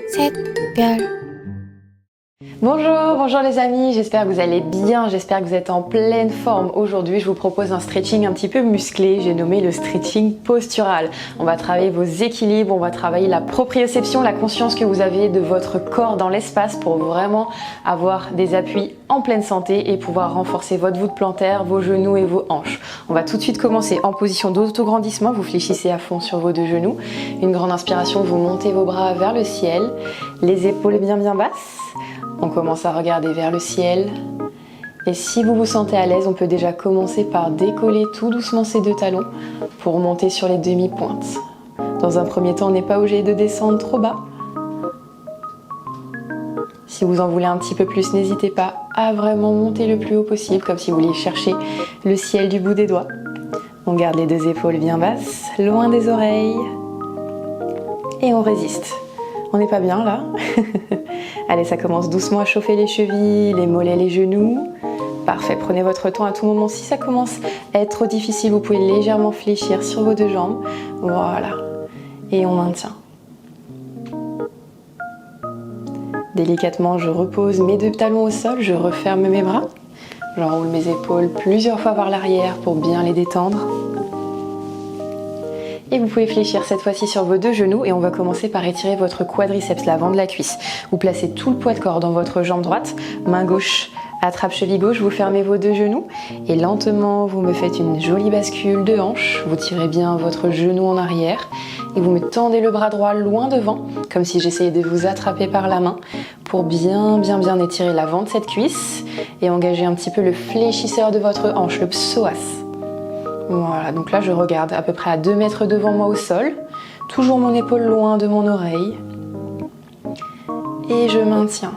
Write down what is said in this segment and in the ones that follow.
샛별. Bonjour les amis, j'espère que vous allez bien, j'espère que vous êtes en pleine forme. Aujourd'hui, je vous propose un stretching un petit peu musclé, j'ai nommé le stretching postural. On va travailler vos équilibres, on va travailler la proprioception, la conscience que vous avez de votre corps dans l'espace pour vraiment avoir des appuis en pleine santé et pouvoir renforcer votre voûte plantaire, vos genoux et vos hanches. On va tout de suite commencer en position d'autograndissement, vous fléchissez à fond sur vos deux genoux. Une grande inspiration, vous montez vos bras vers le ciel, les épaules bien basses. On commence à regarder vers le ciel et si vous vous sentez à l'aise, on peut déjà commencer par décoller tout doucement ces deux talons pour monter sur les demi-pointes. Dans un premier temps, on n'est pas obligé de descendre trop bas. Si vous en voulez un petit peu plus, n'hésitez pas à vraiment monter le plus haut possible, comme si vous vouliez chercher le ciel du bout des doigts. On garde les deux épaules bien basses, loin des oreilles et on résiste. On n'est pas bien là. Allez, ça commence doucement à chauffer les chevilles, les mollets, les genoux. Parfait, prenez votre temps à tout moment. Si ça commence à être trop difficile, vous pouvez légèrement fléchir sur vos deux jambes. Voilà. Et on maintient. Délicatement, je repose mes deux talons au sol, je referme mes bras. J'enroule mes épaules plusieurs fois vers l'arrière pour bien les détendre. Et vous pouvez fléchir cette fois-ci sur vos deux genoux et on va commencer par étirer votre quadriceps, l'avant de la cuisse. Vous placez tout le poids de corps dans votre jambe droite, main gauche attrape cheville gauche, vous fermez vos deux genoux et lentement vous me faites une jolie bascule de hanche. Vous tirez bien votre genou en arrière et vous me tendez le bras droit loin devant, comme si j'essayais de vous attraper par la main pour bien étirer l'avant de cette cuisse et engager un petit peu le fléchisseur de votre hanche, le psoas. Voilà, donc là je regarde à peu près à 2 mètres devant moi au sol, toujours mon épaule loin de mon oreille et je maintiens.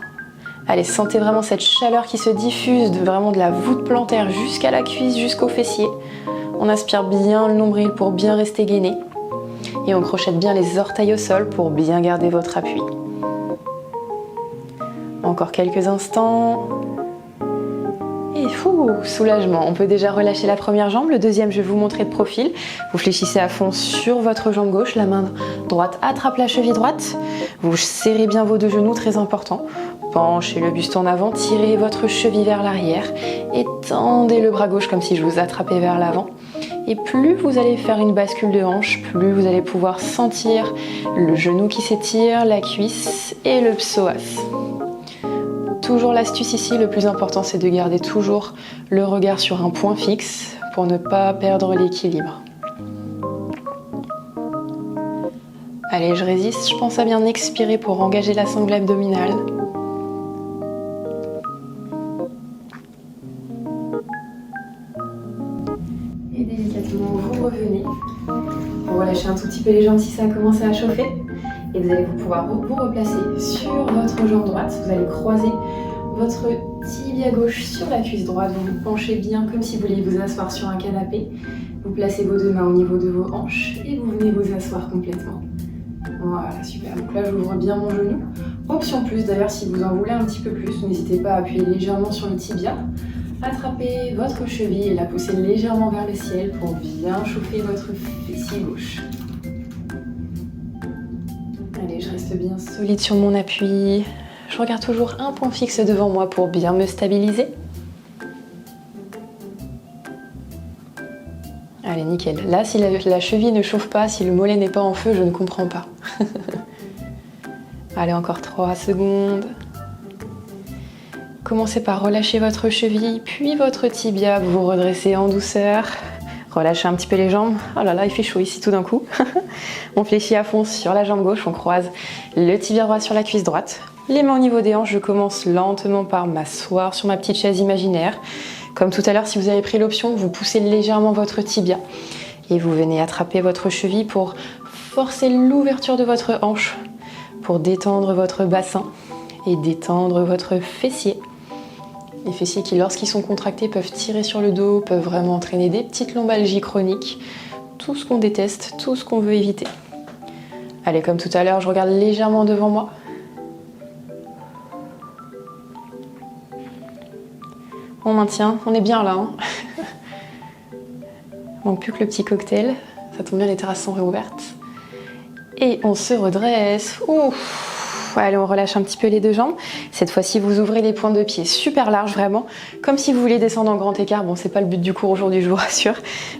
Allez, sentez vraiment cette chaleur qui se diffuse vraiment de la voûte plantaire jusqu'à la cuisse, jusqu'au fessier. On aspire bien le nombril pour bien rester gainé et on crochette bien les orteils au sol pour bien garder votre appui. Encore quelques instants. Et soulagement. On peut déjà relâcher la première jambe. Le deuxième, je vais vous montrer de profil. Vous fléchissez à fond sur votre jambe gauche. La main droite attrape la cheville droite. Vous serrez bien vos deux genoux, très important. Penchez le buste en avant, tirez votre cheville vers l'arrière et tendez le bras gauche comme si je vous attrapais vers l'avant. Et plus vous allez faire une bascule de hanche, plus vous allez pouvoir sentir le genou qui s'étire, la cuisse et le psoas. Toujours l'astuce ici, le plus important c'est de garder toujours le regard sur un point fixe pour ne pas perdre l'équilibre. Allez, je résiste, je pense à bien expirer pour engager la sangle abdominale. Et délicatement, vous revenez. Vous relâchez un tout petit peu les jambes si ça a commencé à chauffer. Et vous allez pouvoir vous replacer sur votre jambe droite. Vous allez croiser votre tibia gauche sur la cuisse droite. Vous vous penchez bien comme si vous vouliez vous asseoir sur un canapé. Vous placez vos deux mains au niveau de vos hanches et vous venez vous asseoir complètement. Voilà, super. Donc là, j'ouvre bien mon genou. Option plus, d'ailleurs, si vous en voulez un petit peu plus, n'hésitez pas à appuyer légèrement sur le tibia. Attrapez votre cheville et la poussez légèrement vers le ciel pour bien chauffer votre fessier gauche. Allez, je reste bien solide sur mon appui. Je regarde toujours un point fixe devant moi pour bien me stabiliser. Allez, nickel. Là, si la cheville ne chauffe pas, si le mollet n'est pas en feu, je ne comprends pas. Allez, encore 3 secondes. Commencez par relâcher votre cheville, puis votre tibia. Vous vous redressez en douceur. Relâchez un petit peu les jambes. Oh là là, il fait chaud ici tout d'un coup. On fléchit à fond sur la jambe gauche, on croise le tibia droit sur la cuisse droite. Les mains au niveau des hanches, je commence lentement par m'asseoir sur ma petite chaise imaginaire. Comme tout à l'heure, si vous avez pris l'option, vous poussez légèrement votre tibia et vous venez attraper votre cheville pour forcer l'ouverture de votre hanche, pour détendre votre bassin et détendre votre fessier. Les fessiers qui, lorsqu'ils sont contractés, peuvent tirer sur le dos, peuvent vraiment entraîner des petites lombalgies chroniques. Tout ce qu'on déteste, tout ce qu'on veut éviter. Allez, comme tout à l'heure, je regarde légèrement devant moi. On maintient, on est bien là. Hein. Il manque plus que le petit cocktail. Ça tombe bien, les terrasses sont réouvertes. Et on se redresse. Ouf. Allez, on relâche un petit peu les deux jambes. Cette fois-ci, vous ouvrez les pointes de pied super larges, vraiment, comme si vous vouliez descendre en grand écart. Bon, c'est pas le but du cours aujourd'hui, je vous rassure.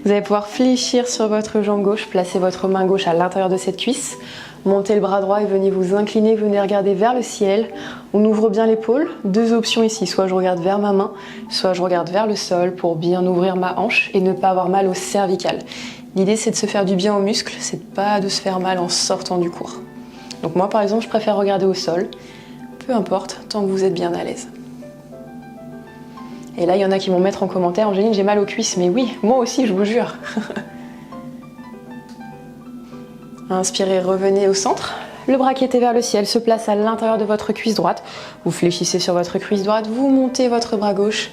Vous allez pouvoir fléchir sur votre jambe gauche, placer votre main gauche à l'intérieur de cette cuisse. Montez le bras droit et venez vous incliner, venez regarder vers le ciel. On ouvre bien l'épaule. Deux options ici, soit je regarde vers ma main, soit je regarde vers le sol pour bien ouvrir ma hanche et ne pas avoir mal au cervical. L'idée, c'est de se faire du bien aux muscles, c'est pas de se faire mal en sortant du cours. Donc moi, par exemple, je préfère regarder au sol, peu importe, tant que vous êtes bien à l'aise. Et là, il y en a qui vont mettre en commentaire, Angéline, j'ai mal aux cuisses, mais oui, moi aussi, je vous jure. Inspirez, revenez au centre. Le bras qui était vers le ciel se place à l'intérieur de votre cuisse droite. Vous fléchissez sur votre cuisse droite, vous montez votre bras gauche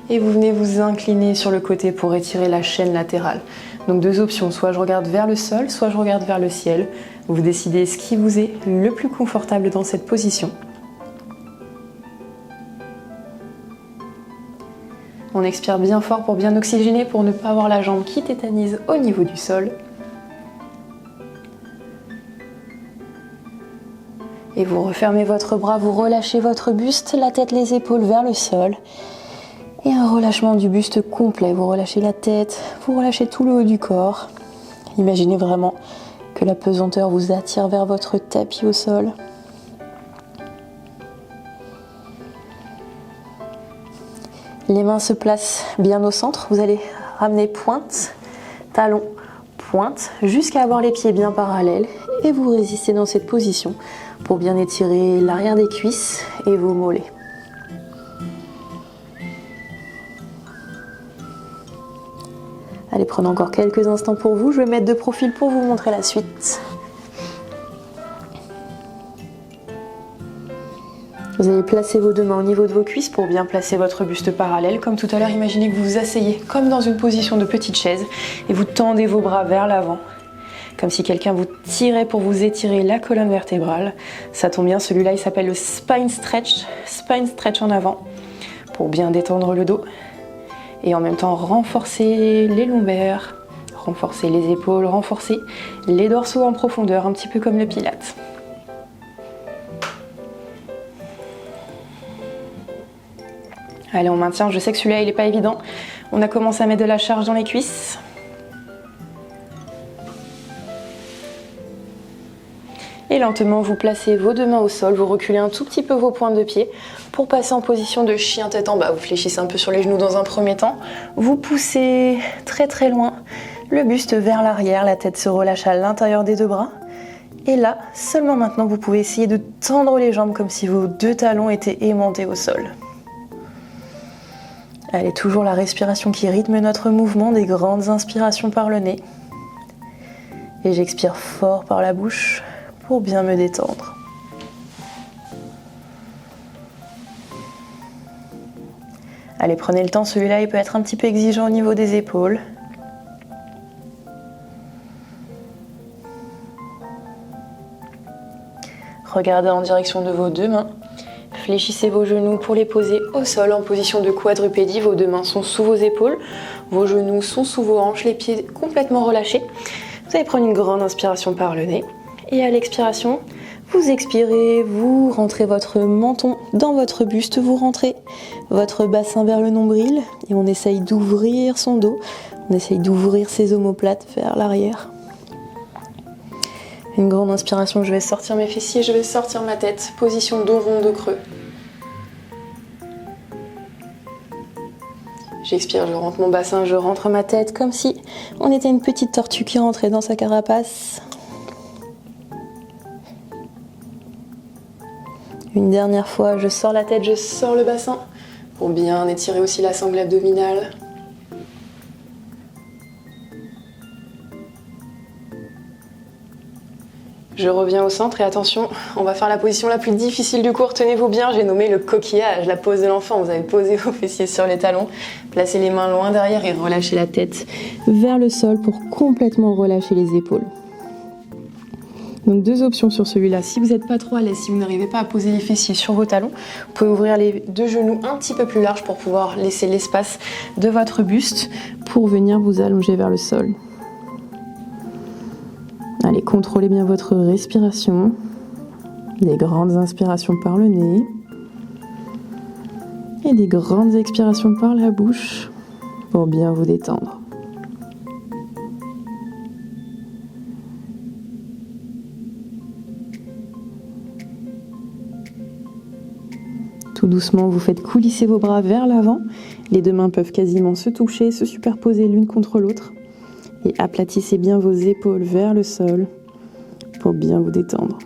et vous venez vous incliner sur le côté pour étirer la chaîne latérale. Donc deux options, soit je regarde vers le sol, soit je regarde vers le ciel. Vous décidez ce qui vous est le plus confortable dans cette position. On expire bien fort pour bien oxygéner, pour ne pas avoir la jambe qui tétanise au niveau du sol. Et vous refermez votre bras, vous relâchez votre buste, la tête, les épaules vers le sol. Et un relâchement du buste complet. Vous relâchez la tête, vous relâchez tout le haut du corps. Imaginez vraiment que la pesanteur vous attire vers votre tapis au sol. Les mains se placent bien au centre. Vous allez ramener pointe, talon, pointe, jusqu'à avoir les pieds bien parallèles. Et vous résistez dans cette position pour bien étirer l'arrière des cuisses et vos mollets. Allez, prenez encore quelques instants pour vous. Je vais mettre de profil pour vous montrer la suite. Vous allez placer vos deux mains au niveau de vos cuisses pour bien placer votre buste parallèle. Comme tout à l'heure, imaginez que vous vous asseyez comme dans une position de petite chaise et vous tendez vos bras vers l'avant. Comme si quelqu'un vous tirait pour vous étirer la colonne vertébrale. Ça tombe bien, celui-là il s'appelle le spine stretch en avant, pour bien détendre le dos. Et en même temps renforcer les lombaires, renforcer les épaules, renforcer les dorsaux en profondeur, un petit peu comme le pilate. Allez, on maintient, je sais que celui-là il n'est pas évident. On a commencé à mettre de la charge dans les cuisses. Et lentement, vous placez vos deux mains au sol, vous reculez un tout petit peu vos pointes de pied pour passer en position de chien tête en bas. Vous fléchissez un peu sur les genoux dans un premier temps. Vous poussez très très loin le buste vers l'arrière, la tête se relâche à l'intérieur des deux bras. Et là, seulement maintenant, vous pouvez essayer de tendre les jambes comme si vos deux talons étaient aimantés au sol. Allez, toujours la respiration qui rythme notre mouvement, des grandes inspirations par le nez. Et j'expire fort par la bouche pour bien me détendre. Allez, prenez le temps, celui-là il peut être un petit peu exigeant au niveau des épaules. Regardez en direction de vos deux mains. Fléchissez vos genoux pour les poser au sol en position de quadrupédie. Vos deux mains sont sous vos épaules, vos genoux sont sous vos hanches, les pieds complètement relâchés. Vous allez prendre une grande inspiration par le nez. Et à l'expiration, vous expirez, vous rentrez votre menton dans votre buste, vous rentrez votre bassin vers le nombril et on essaye d'ouvrir son dos, on essaye d'ouvrir ses omoplates vers l'arrière. Une grande inspiration, je vais sortir mes fessiers, je vais sortir ma tête, position dos rond, dos creux. J'expire, je rentre mon bassin, je rentre ma tête comme si on était une petite tortue qui rentrait dans sa carapace. Une dernière fois, je sors la tête, je sors le bassin pour bien étirer aussi la sangle abdominale. Je reviens au centre et attention, on va faire la position la plus difficile du cours. Tenez-vous bien, j'ai nommé le coquillage, la pose de l'enfant. Vous avez posé vos fessiers sur les talons, placez les mains loin derrière et relâchez la tête vers le sol pour complètement relâcher les épaules. Donc deux options sur celui-là. Si vous n'êtes pas trop à l'aise, si vous n'arrivez pas à poser les fessiers sur vos talons, vous pouvez ouvrir les deux genoux un petit peu plus larges pour pouvoir laisser l'espace de votre buste pour venir vous allonger vers le sol. Allez, contrôlez bien votre respiration. Des grandes inspirations par le nez. Et des grandes expirations par la bouche pour bien vous détendre. Tout doucement, vous faites coulisser vos bras vers l'avant. Les deux mains peuvent quasiment se toucher, se superposer l'une contre l'autre. Et aplatissez bien vos épaules vers le sol pour bien vous détendre.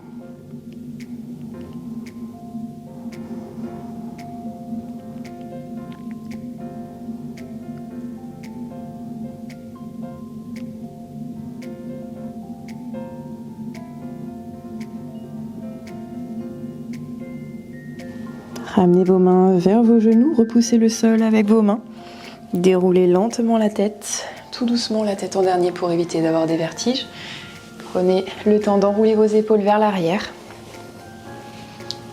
Ramenez vos mains vers vos genoux, repoussez le sol avec vos mains. Déroulez lentement la tête, tout doucement la tête en dernier pour éviter d'avoir des vertiges. Prenez le temps d'enrouler vos épaules vers l'arrière.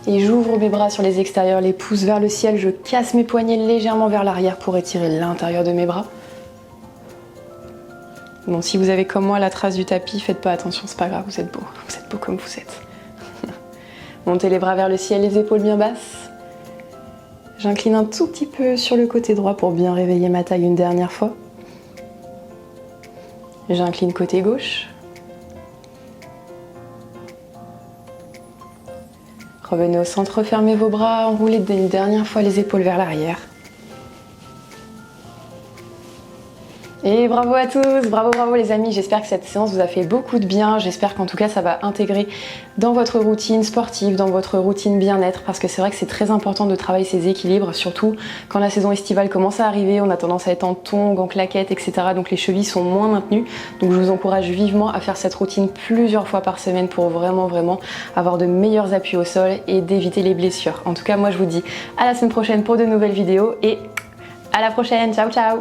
Et j'ouvre mes bras sur les extérieurs, les pouces vers le ciel. Je casse mes poignets légèrement vers l'arrière pour étirer l'intérieur de mes bras. Bon, si vous avez comme moi la trace du tapis, faites pas attention, c'est pas grave, vous êtes beau comme vous êtes. Montez les bras vers le ciel, les épaules bien basses. J'incline un tout petit peu sur le côté droit pour bien réveiller ma taille une dernière fois. J'incline côté gauche. Revenez au centre, fermez vos bras, enroulez une dernière fois les épaules vers l'arrière. Et bravo à tous, bravo les amis, j'espère que cette séance vous a fait beaucoup de bien, j'espère qu'en tout cas ça va intégrer dans votre routine sportive, dans votre routine bien-être, parce que c'est vrai que c'est très important de travailler ces équilibres, surtout quand la saison estivale commence à arriver, on a tendance à être en tongs, en claquettes, etc. Donc les chevilles sont moins maintenues, donc je vous encourage vivement à faire cette routine plusieurs fois par semaine pour vraiment avoir de meilleurs appuis au sol et d'éviter les blessures. En tout cas moi je vous dis à la semaine prochaine pour de nouvelles vidéos et à la prochaine, ciao ciao.